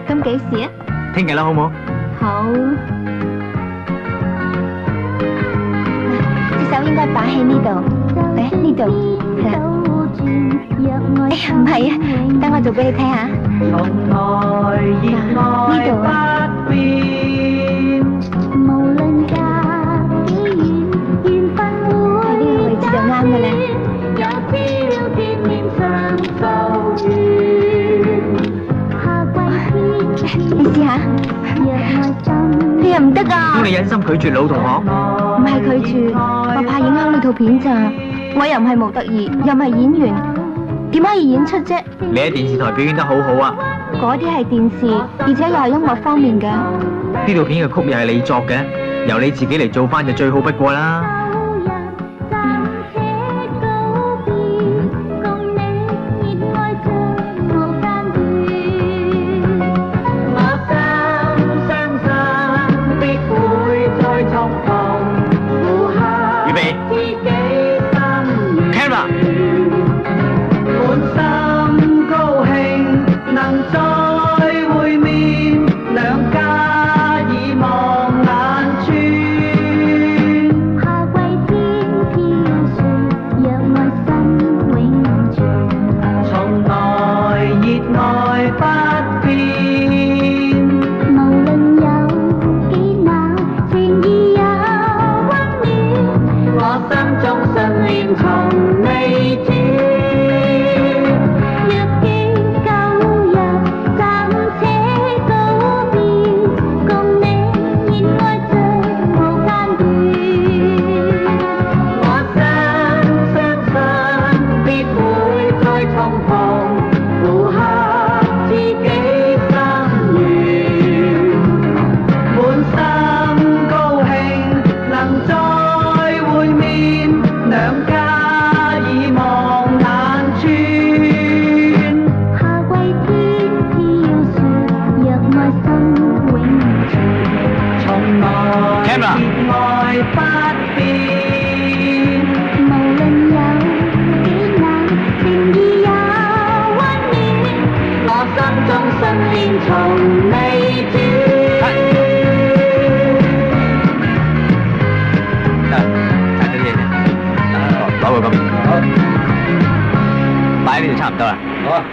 咁幾時啊？聽日啦，好唔好？好。隻手應該擺喺呢度，誒呢度係啦。哎呀，唔係啊，等我做俾你睇下。嗱，呢度啊。喺呢個位置就啱嘅咧。你試下。你又唔得啊！咁你忍心拒絕老同學？唔係拒絕，我怕影響你套片咋。我又唔係模特兒，又唔係演員，點可以演出啫？你喺電視台表演得好好啊！嗰啲係電視，而且又係音樂方面嘅。呢套片嘅曲又係你作嘅，由你自己嚟做翻就最好不過啦。擺呢度差唔多啦。好啊。